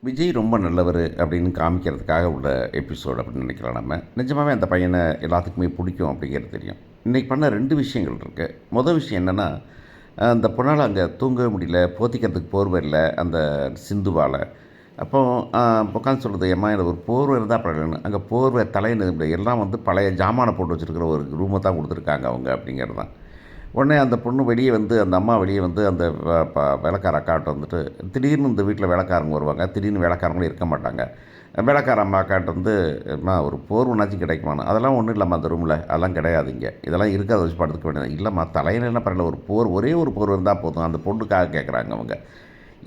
விஜய் ரொம்ப நல்லவர் அப்படின்னு காமிக்கிறதுக்காக உள்ள எபிசோட் அப்படின்னு நினைக்கலாம் நம்ம. நிஜமாவே அந்த பையனை எல்லாத்துக்குமே பிடிக்கும் அப்படிங்கிறது தெரியும். இன்னைக்கு பண்ண 2 விஷயங்கள் இருக்கு. மொதல் விஷயம் என்னன்னா, அந்த பொண்ணால அங்க தூங்கவே முடியல. போத்திக்கிறதுக்கு போர்வை இல்ல அந்த சிந்துவால. அப்போ உட்காந்து சொல்லுது, "எம்மா எனக்கு ஒரு போர்வை இருந்தா பரவாயில்லன்னு." அங்க போர்வை, தலையணை எல்லாம் வந்து பழைய ஜாமான போட்டு வச்சிருக்கிற ஒரு ரூம தான் குடுத்துருக்காங்க அவங்க அப்படிங்கிறது தான். உடனே அந்த பொண்ணு வெளியே வந்து அந்த அம்மா வெளியே வந்து அந்த வேலைக்கார அக்காட்ட வந்துட்டு திடீர்னு இந்த வீட்டில் வேலைக்காரங்க வருவாங்க, திடீர்னு வேலைக்காரங்களும் இருக்க மாட்டாங்க. வேலைக்கார அம்மா அக்காட்ட வந்து, "அம்மா ஒரு போர்வனாச்சும் கிடைக்குமான்னு." "அதெல்லாம் ஒன்றும் இல்லைம்மா அந்த ரூமில், அதெல்லாம் கிடையாது இங்கே, இதெல்லாம் இருக்குது, அதை வச்சு படுத்துக்க வேண்டியது." "இல்லைம்மா தலையிலாம் பரவாயில்ல, ஒரு ஒரே ஒரு போர் இருந்தால் போதும்." அந்த பொண்ணுக்காக கேட்குறாங்க அவங்க.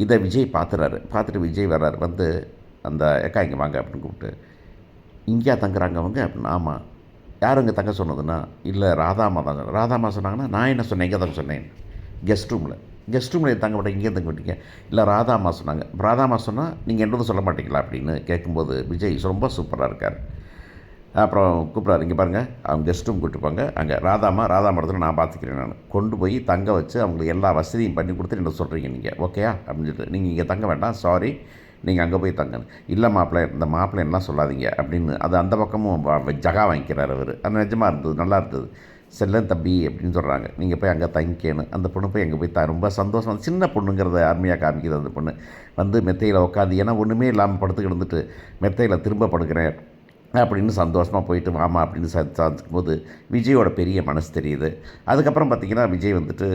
இதை விஜய் பார்த்துறாரு. பார்த்துட்டு விஜய் வர்றாரு, வந்து அந்த "ஏக்கா இங்கே வாங்க" அப்படின்னு கூப்பிட்டு, "இங்கேயா தங்குறாங்க அவங்க?" அப்படின்னு. "ஆமாம்." "யார் இங்கே தங்க சொன்னதுன்னா?" "இல்லை ராதாம்மா தான்." "ராதாம்மா சொன்னாங்கன்னா நான் என்ன சொன்னேன், இங்கே தான் சொன்னேன்." "கெஸ்ட் ரூமில்." "கெஸ்ட் ரூமில் தங்க மாட்டேங்க, இங்கே தங்க மாட்டீங்க." "இல்லை ராதாம்மா சொன்னாங்க." "ராதாம்மா சொன்னால் நீங்கள் என்னதும் சொல்ல மாட்டீங்களா?" அப்படின்னு கேட்கும்போது விஜய் ரொம்ப சூப்பராக இருக்கார். அப்புறம் கூப்பிட்றாரு, "இங்கே பாருங்கள், அவங்க கெஸ்ட் ரூம் கூப்பிட்டு போங்க, அங்கே ராதாம்மா இடத்துல நான் பார்த்துக்கிறேன், நான் கொண்டு போய் தங்க வச்சு அவங்களுக்கு எல்லா வசதியும் பண்ணி கொடுத்துட்டு என்ன சொல்கிறீங்க நீங்கள், ஓகேயா?" அப்படின்னு சொல்லிட்டு, "நீங்கள் இங்கே தங்க வேண்டாம், சாரி, நீங்கள் அங்கே போய் தங்கன்னு." "இல்லை மாப்பிள்ளை, இந்த மாப்பிள்ளை என்ன சொல்லாதீங்க." அப்படின்னு அது அந்த பக்கமும் ஜகா வாங்கிக்கிறார் அவர். அது நிஜமாக இருந்தது, நல்லா இருந்தது. "செல்லன் தம்பி" அப்படின்னு சொல்கிறாங்க, "நீங்கள் போய் அங்கே தங்கிக்கணும்." அந்த பொண்ணு போய் அங்கே போய் ரொம்ப சந்தோஷம். சின்ன பொண்ணுங்கிறத அருமையாக காமிக்குது அந்த பொண்ணு. வந்து மெத்தையில் உட்காந்து, ஏன்னா ஒன்றுமே இல்லாமல் படுத்து கிடந்துட்டு மெத்தையில் திரும்ப படுக்கிறேன் அப்படின்னு சந்தோஷமாக போயிட்டு, "வாமா" அப்படின்னு சாதிக்கும்போது விஜயோட பெரிய மனசு தெரியுது. அதுக்கப்புறம் பார்த்திங்கன்னா, விஜய் வந்துட்டு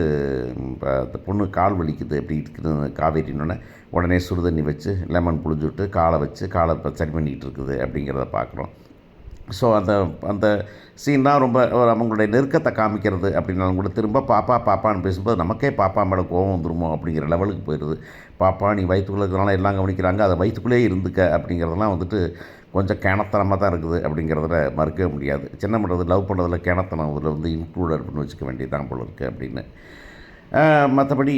அந்த பொண்ணு கால் வலிக்குது எப்படி இருக்குது காவேரின்னொன்னே, உடனே சுடுதண்ணி வச்சு லெமன் புழிஞ்சு விட்டு காலை வச்சு காலை இப்போ சரி பண்ணிக்கிட்டு இருக்குது அப்படிங்கிறத பார்க்குறோம். ஸோ அந்த அந்த சீன்லாம் ரொம்ப அவங்களுடைய நெருக்கத்தை காமிக்கிறது அப்படின்னாலும் கூட, திரும்ப பாப்பா பாப்பான்னு பேசும்போது நமக்கே பாப்பா மேலே கோவம் வந்துருமோ அப்படிங்கிற லெவலுக்கு போயிடுது. "பாப்பா நீ வயிற்றுக்குள்ளே இருக்கிறனால எல்லாம் கவனிக்கிறாங்க, அதை வயிற்றுக்குள்ளேயே இருந்துக்க." அப்படிங்கிறதெல்லாம் வந்துட்டு கொஞ்சம் கேணத்தனமாக தான் இருக்குது அப்படிங்கிறதுல மறுக்கவே முடியாது. சின்ன பண்ணுறது லவ் பண்ணுறதுல கேணத்தனம் அதில் வந்து இன்க்ளூடட் பண்ணி வச்சுக்க வேண்டியது தான் போல இருக்குது அப்படின்னு. மற்றபடி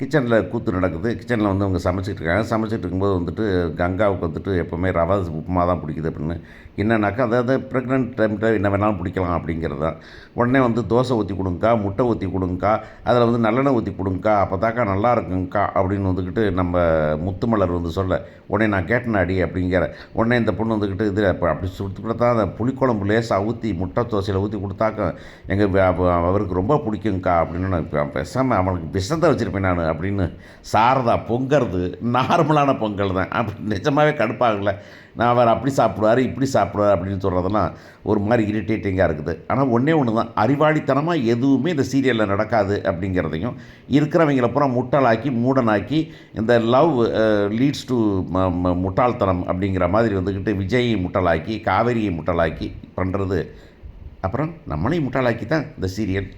கிச்சனில் கூத்து நடக்குது. கிச்சனில் வந்து அவங்க சமைச்சிட்டு இருக்காங்க. சமைச்சிட்டு இருக்கும்போது வந்துட்டு கங்காவுக்கு வந்துட்டு எப்போவுமே ரவா உப்புமா தான் பிடிக்குது அப்படின்னு. என்னன்னாக்கா, அதாவது ப்ரெக்னென்ட் டைமில் என்ன வேணாலும் பிடிக்கலாம் அப்படிங்கிறது தான். உடனே வந்து "தோசை ஊற்றி கொடுங்கக்கா, முட்டை ஊற்றி கொடுங்கக்கா, அதில் வந்து நல்லெண்ணெய் ஊற்றி கொடுங்கக்கா, அப்போ தாக்கா நல்லா இருக்குங்கக்கா" அப்படின்னு வந்துக்கிட்டு நம்ம முத்துமலர் வந்து சொல்ல, உடனே "நான் கேட்டேனாடி" அப்படிங்கிற. உடனே இந்த பொண்ணு வந்துக்கிட்டு, "இது இப்போ அப்படி சுட்டு கொடுத்தா அந்த புளிக்குழம்பு லேசாக ஊற்றி முட்டை தோசையில் ஊற்றி கொடுத்தாக்கா எங்கள் அவருக்கு ரொம்ப பிடிக்குங்க்கா" அப்படின்னு. இப்போ பேசாமல் அவனுக்கு விஷத்தை வச்சுருப்பேன் நான் அப்படின்னு சாரதா பொங்கிறது நார்மலான பொங்கல் தான். அப்படி நிஜமாகவே கடுப்பாகல. நான் அவர் அப்படி சாப்பிடுவார், இப்படி சாப்பிடுவார் அப்படின்னு சொல்கிறதெல்லாம் ஒரு மாதிரி இரிட்டேட்டிங்காக இருக்குது. ஆனால் ஒன்றே ஒன்று தான், அறிவாளித்தனமாக எதுவுமே இந்த சீரியலில் நடக்காது அப்படிங்கிறதையும், இருக்கிறவங்கள பூரா முட்டாளாக்கி மூடனாக்கி இந்த லவ் லீட்ஸ் டு முட்டாள்தனம் அப்படிங்கிற மாதிரி வந்துக்கிட்டு விஜயை முட்டாளாக்கி காவேரியை முட்டாளாக்கி பண்ணுறது. அப்புறம் நம்மளையும் முட்டாளாக்கி தான் இந்த சீரியல்.